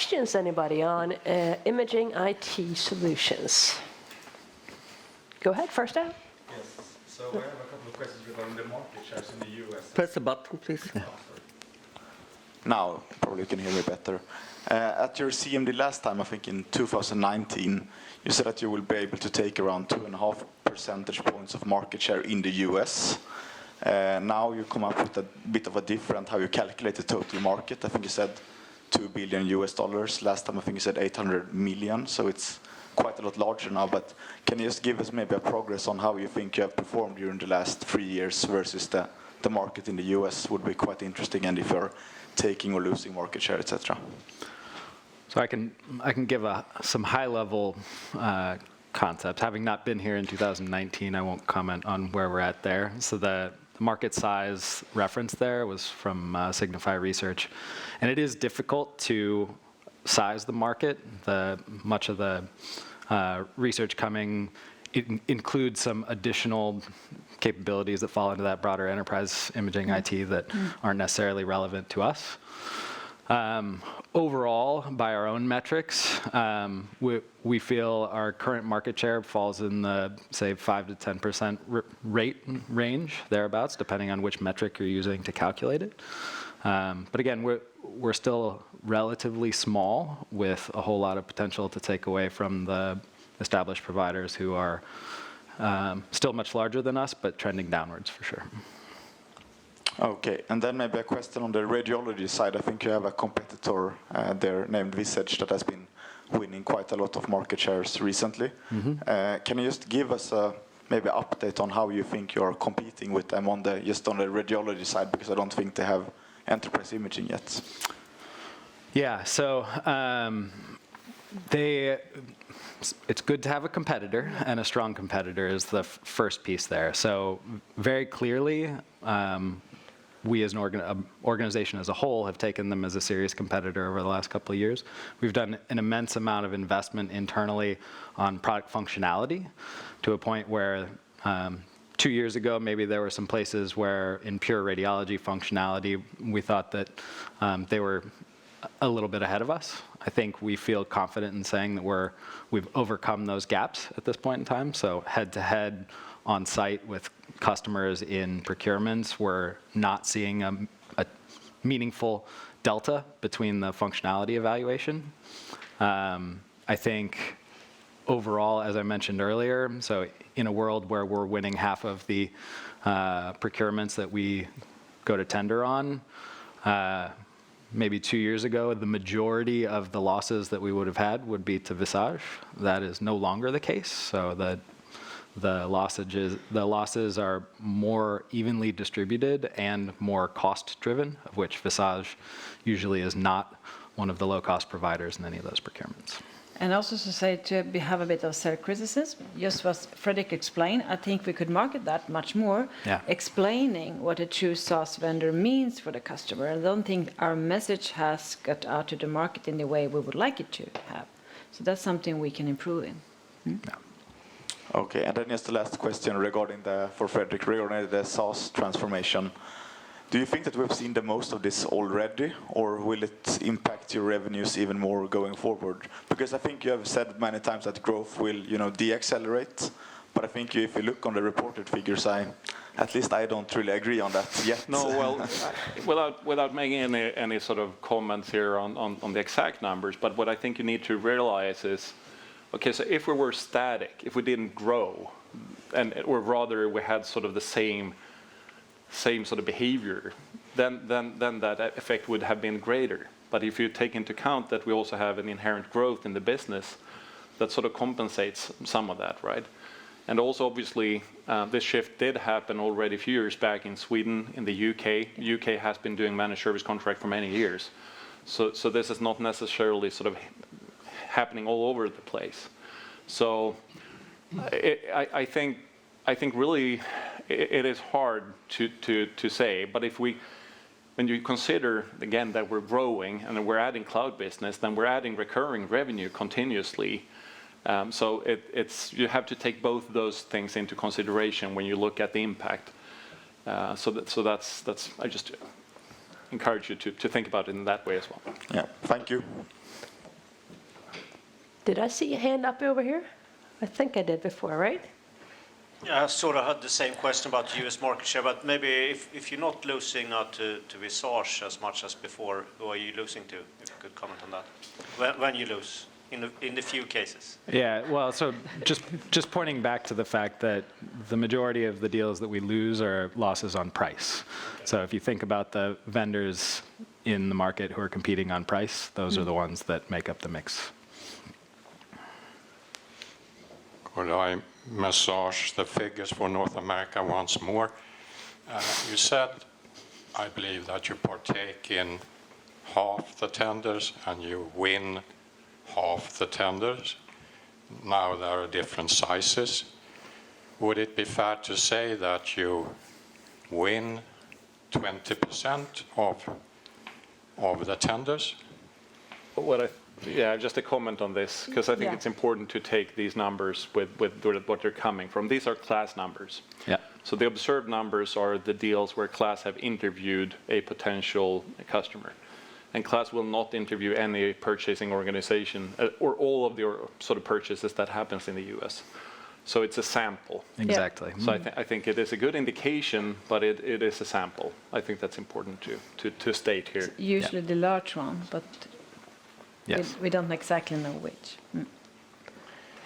questions, anybody, on imaging IT solutions? Go ahead, first out. Yes. So I have a couple of questions regarding the market shares in the US. Press the button, please. Now, probably you can hear me better. At your CMD last time, I think in 2019, you said that you will be able to take around 2.5 percentage points of market share in the US. Now you come up with a bit of a different how you calculate the total market. I think you said $2 billion US. Last time I think you said 800 million, so it's quite a lot larger now. But can you just give us maybe a progress on how you think you have performed during the last 3 years versus the market in the US would be quite interesting, and if you're taking or losing market share, etc. So I can give some high-level concepts. Having not been here in 2019, I won't comment on where we're at there. So the market size reference there was from Signify Research, and it is difficult to size the market. Much of the research coming includes some additional capabilities that fall into that broader enterprise imaging IT that aren't necessarily relevant to us. Overall, by our own metrics, we feel our current market share falls in the, say, 5 to 10% rate range, thereabouts, depending on which metric you're using to calculate it. But again, we're still relatively small with a whole lot of potential to take away from the established providers who are still much larger than us, but trending downwards for sure. Okay, and then maybe a question on the radiology side. I think you have a competitor there named Visage that has been winning quite a lot of market shares recently. Can you just give us a maybe update on how you think you're competing with them on the radiology side, because I don't think they have enterprise imaging yet. Yeah, so it's good to have a competitor, and a strong competitor is the first piece there. So very clearly, we as an organization as a whole have taken them as a serious competitor over the last couple of years. We've done an immense amount of investment internally on product functionality to a point where 2 years ago, maybe there were some places where in pure radiology functionality, we thought that they were a little bit ahead of us. I think we feel confident in saying that we've overcome those gaps at this point in time. So head-to-head on site with customers in procurements, we're not seeing a meaningful delta between the functionality evaluation. I think overall, as I mentioned earlier, so in a world where we're winning half of the procurements that we go to tender on, maybe 2 years ago, the majority of the losses that we would have had would be to Visage. That is no longer the case. So the losses are more evenly distributed and more cost-driven, of which Visage usually is not one of the low-cost providers in any of those procurements. And also to say, to have a bit of self-criticism, just what Fredrik explained, I think we could market that much more, explaining what a true SaaS vendor means for the customer. I don't think our message has got out to the market in the way we would like it to have. So that's something we can improve in. Yeah. Okay, and then just the last question regarding for Fredrik, regarding the SaaS transformation. Do you think that we've seen the most of this already, or will it impact your revenues even more going forward? Because I think you have said many times that growth will, de-accelerate. But I think if you look on the reported figures, at least I don't really agree on that yet. No, well, without making any sort of comments here on the exact numbers, but what I think you need to realize is, okay, so if we were static, if we didn't grow, or rather we had sort of the same sort of behavior, then that effect would have been greater. But if you take into account that we also have an inherent growth in the business, that sort of compensates some of that, right? And also, obviously, this shift did happen already a few years back in Sweden, in the UK. UK has been doing managed service contract for many years. So this is not necessarily sort of happening all over the place. So I think really it is hard to say, but when you consider again that we're growing and we're adding cloud business, then we're adding recurring revenue continuously. So you have to take both those things into consideration when you look at the impact. So that's I just encourage you to think about it in that way as well. Yeah, thank you. Did I see a hand up over here? I think I did before, right? Yeah, I sort of had the same question about US market share, but maybe if you're not losing now to Visage as much as before, who are you losing to? If you could comment on that. When you lose, in the few cases. Yeah, well, so just pointing back to the fact that the majority of the deals that we lose are losses on price. So if you think about the vendors in the market who are competing on price, those are the ones that make up the mix. Could I massage the figures for North America once more? You said, I believe, that you partake in half the tenders and you win half the tenders. Now there are different sizes. Would it be fair to say that you win 20% of the tenders? Just a comment on this, because I think it's important to take these numbers with what they're coming from. These are class numbers. Yeah. So the observed numbers are the deals where class have interviewed a potential customer. And class will not interview any purchasing organization or all of the sort of purchases that happens in the US. So it's a sample. Exactly. So I think it is a good indication, but it is a sample. I think that's important to state here. It's usually the large one, but Yes. we don't exactly know which.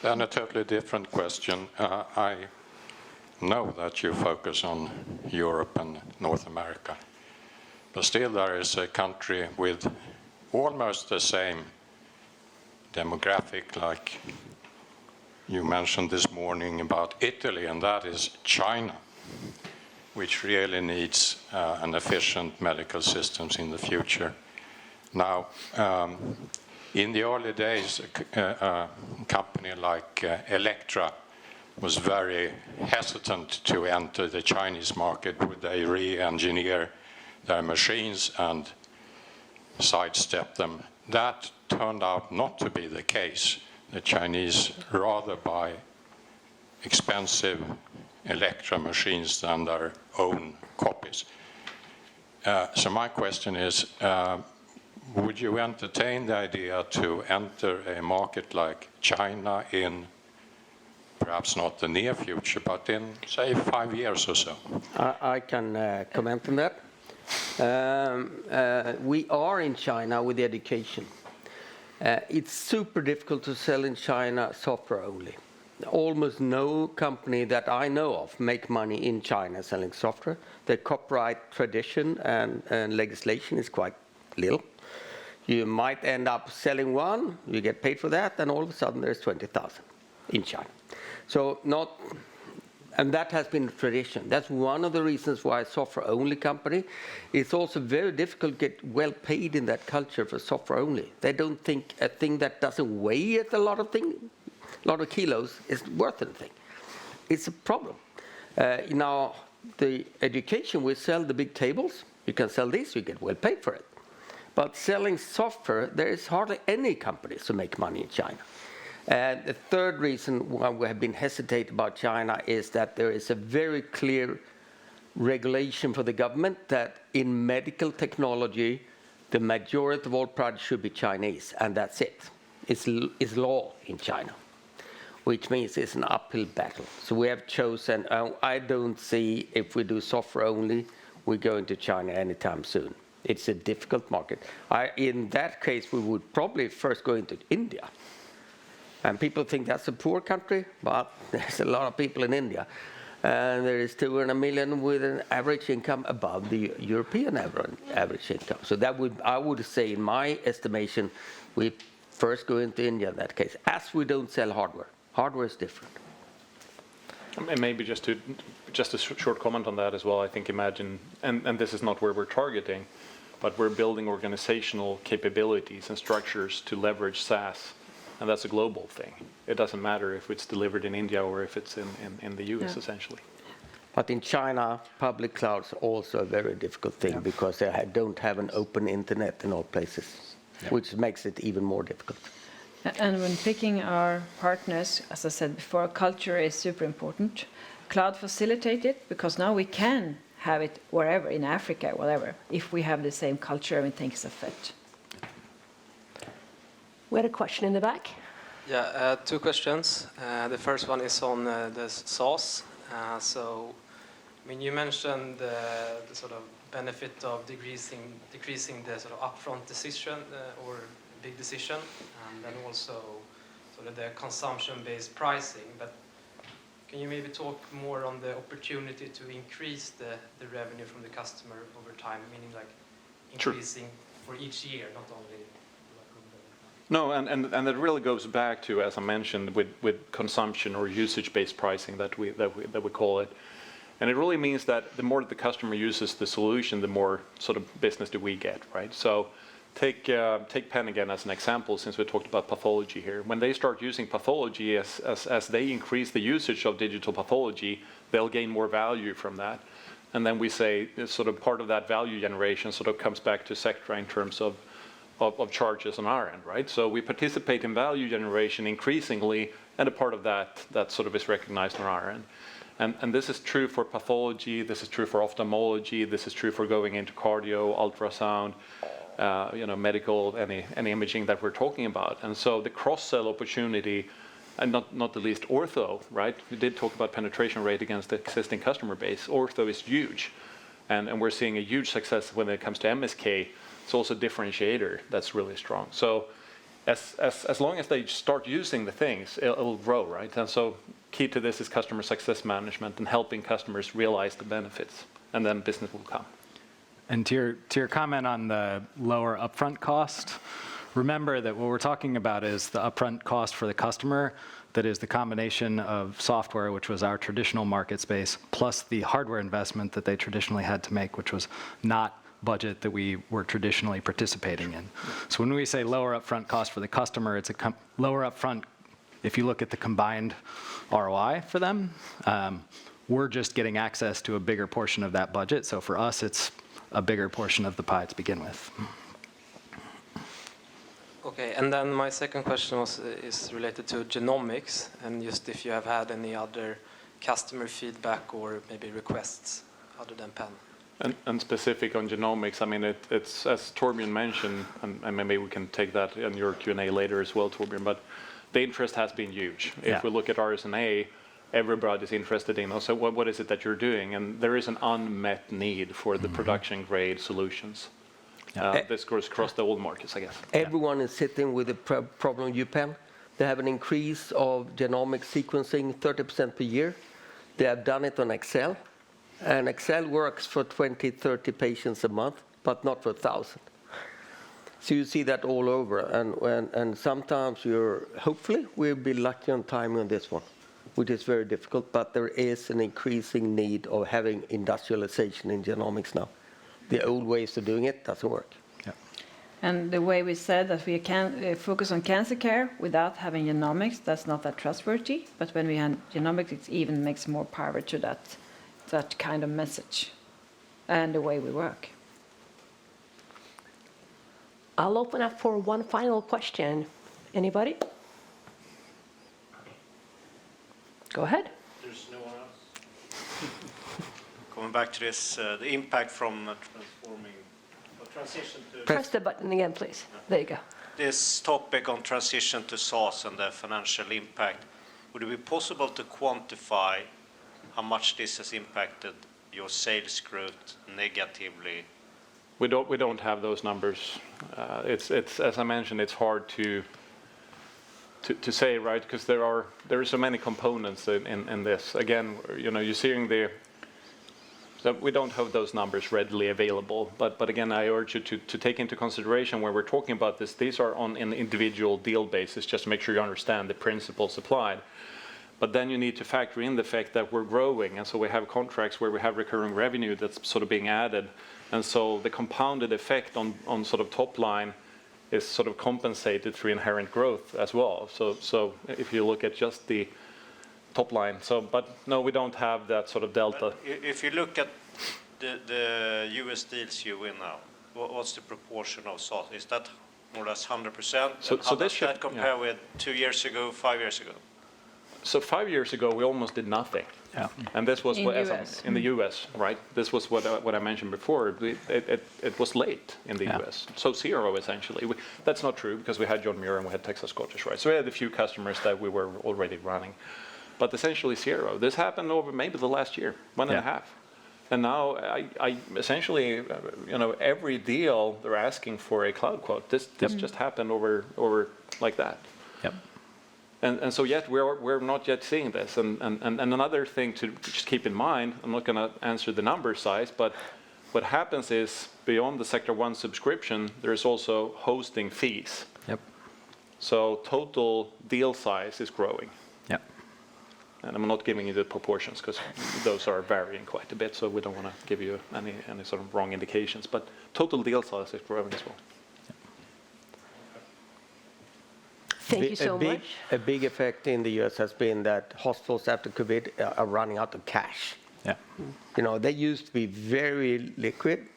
Then a totally different question. I know that you focus on Europe and North America, but still there is a country with almost the same demographic like you mentioned this morning about Italy, and that is China, which really needs an efficient medical systems in the future. Now, in the early days, a company like Electra was very hesitant to enter the Chinese market. Would they re-engineer their machines and sidestep them? That turned out not to be the case. The Chinese rather buy expensive Electra machines than their own copies. So my question is, would you entertain the idea to enter a market like China in perhaps not the near future, but in, say, 5 years or so? I can comment on that. We are in China with education. It's super difficult to sell in China software only. Almost no company that I know of make money in China selling software. The copyright tradition and legislation is quite little. You might end up selling one, you get paid for that, and all of a sudden there's 20,000 in China. So and that has been a tradition. That's one of the reasons why software-only company, it's also very difficult to get well paid in that culture for software-only. They don't think a thing that doesn't weigh a lot of kilos is worth anything. It's a problem. Now, the education, we sell the big tables. You can sell this, you get well paid for it. But selling software, there is hardly any companies who make money in China. And the third reason why we have been hesitant about China is that there is a very clear regulation for the government that in medical technology, the majority of all products should be Chinese, and that's it. It's law in China, which means it's an uphill battle. So we have chosen, I don't see if we do software only, we go into China anytime soon. It's a difficult market. In that case, we would probably first go into India. And people think that's a poor country, but there's a lot of people in India. And there is 200 million with an average income above the European average income. So I would say, in my estimation, we first go into India in that case, as we don't sell hardware. Hardware is different. And maybe just a short comment on that as well. I think imagine, and this is not where we're targeting, but we're building organizational capabilities and structures to leverage SaaS, and that's a global thing. It doesn't matter if it's delivered in India or if it's in the US, essentially. But in China, public cloud's also a very difficult thing because they don't have an open internet in all places, which makes it even more difficult. And when picking our partners, as I said before, culture is super important. Cloud facilitated, because now we can have it wherever, in Africa, whatever, if we have the same culture, everything's a fit. We had a question in the back. Yeah, two questions. The first one is on the SaaS. I mean, you mentioned the sort of benefit of decreasing the sort of upfront decision or big decision, and then also sort of the consumption-based pricing. But can you maybe talk more on the opportunity to increase the revenue from the customer over time, meaning like increasing for each year, not only. No, and it really goes back to, as I mentioned, with consumption or usage-based pricing that we call it. And it really means that the more the customer uses the solution, the more sort of business do we get, right? So take Penn again as an example, since we talked about pathology here. When they start using pathology, as they increase the usage of digital pathology, they'll gain more value from that. And then we say sort of part of that value generation sort of comes back to Sectra in terms of charges on our end, right? So we participate in value generation increasingly, and a part of that sort of is recognized on our end. And this is true for pathology, this is true for ophthalmology, this is true for going into cardio, ultrasound, medical, any imaging that we're talking about. And so the cross-sell opportunity, and not the least ortho, right? We did talk about penetration rate against the existing customer base. Ortho is huge, and we're seeing a huge success when it comes to MSK. It's also a differentiator that's really strong. So as long as they start using the things, it'll grow, right? And so key to this is customer success management and helping customers realize the benefits, and then business will come. And to your comment on the lower upfront cost, remember that what we're talking about is the upfront cost for the customer, that is the combination of software, which was our traditional market space, plus the hardware investment that they traditionally had to make, which was not budget that we were traditionally participating in. So when we say lower upfront cost for the customer, it's a lower upfront, if you look at the combined ROI for them, we're just getting access to a bigger portion of that budget. So for us, it's a bigger portion of the pie to begin with. Okay, and then my second question is related to genomics, and just if you have had any other customer feedback or maybe requests other than Penn. And specific on genomics, I mean, it's as Torbjörn mentioned, and maybe we can take that in your Q&A later as well, Torbjörn, but the interest has been huge. Yeah. If we look at RSNA, everybody's interested in, so what is it that you're doing? And there is an unmet need for the production grade solutions. This goes across the old markets, I guess. Everyone is sitting with a problem, UPenn. They have an increase of genomic sequencing 30% per year. They have done it on Excel. And Excel works for 20, 30 patients a month, but not for 1,000. So you see that all over. And sometimes hopefully we'll be lucky on timing on this one, which is very difficult, but there is an increasing need of having industrialization in genomics now. The old ways of doing it doesn't work. Yeah. And the way we said that we can focus on cancer care without having genomics, that's not that trustworthy. But when we have genomics, it even makes more power to that kind of message and the way we work. I'll open up for one final question. Anybody? Go ahead. There's no one else. Coming back to this, the impact from transforming or transition to. Press the button again, please. There you go. This topic on transition to SaaS and the financial impact, would it be possible to quantify how much this has impacted your sales growth negatively? We don't have those numbers. It's as I mentioned, it's hard to say, right? Because there are so many components in this. Again, you're seeing so we don't have those numbers readily available. But again, I urge you to take into consideration when we're talking about this. These are on an individual deal basis, just to make sure you understand the principles applied. But then you need to factor in the fact that we're growing, and so we have contracts where we have recurring revenue that's sort of being added, and so the compounded effect on sort of top line is sort of compensated through inherent growth as well. So if you look at just the top line, but no, we don't have that sort of delta. But if you look at the US deals you win now, what's the proportion of SaaS? Is that more or less 100%? So how this does that compare with 2 years ago, 5 years ago? So 5 years ago, we almost did nothing. Yeah. And this was In what, US. in the US, right? This was what I mentioned before. It was late in the Yeah. US. So zero, essentially. That's not true because we had John Muir and we had Texas Scottish, right? So we had a few customers that we were already running. But essentially zero. This happened over maybe the last year, 1.5. And now I essentially, every deal they're asking for a cloud quote. This just happened over like that. Yep. And so yet we're not yet seeing this. And another thing to just keep in mind, I'm not going to answer the number size, but what happens is beyond the Sectra 1 subscription, there's also hosting fees. Yep. So total deal size is growing. Yep. And I'm not giving you the proportions because those are varying quite a bit, so we don't want to give you any sort of wrong indications. But total deal size is growing as well. Thank you so much. A big effect in the US has been that hospitals after COVID are running out of cash. Yeah. They used to be very liquid,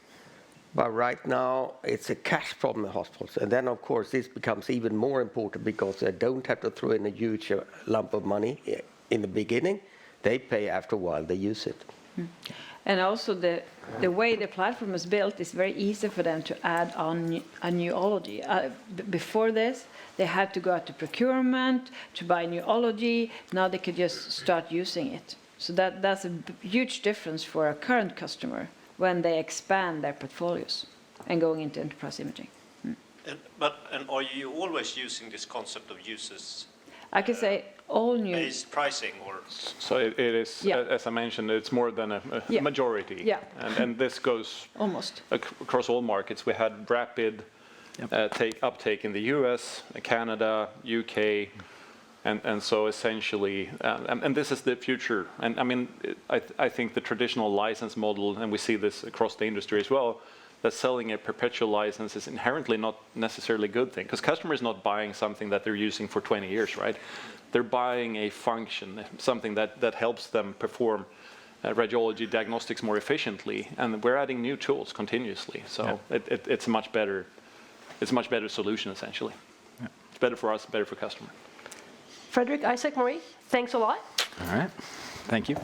but right now it's a cash problem in hospitals. And then, of course, this becomes even more important because they don't have to throw in a huge lump of money in the beginning. They pay after a while, they use it. And also the way the platform is built is very easy for them to add on a newology. Before this, they had to go out to procurement to buy newology. Now they could just start using it. So that's a huge difference for a current customer when they expand their portfolios and going into enterprise imaging. And are you always using this concept of users I could say all new. based pricing, or? So it is, Yeah. as I mentioned, it's more than a Yeah. majority. Yeah. And this goes Almost. across all markets. We had rapid uptake in the US, Canada, UK, and so essentially, and this is the future. And I mean, I think the traditional license model, and we see this across the industry as well, that selling a perpetual license is inherently not necessarily a good thing, because customers not buying something that they're using for 20 years, right? They're buying a function, something that helps them perform radiology diagnostics more efficiently, and we're adding new tools continuously. So it's a much better solution, essentially. Yeah. It's better for us, better for customer. Fredrik, Isaac, Marie, thanks a lot. All right. Thank you.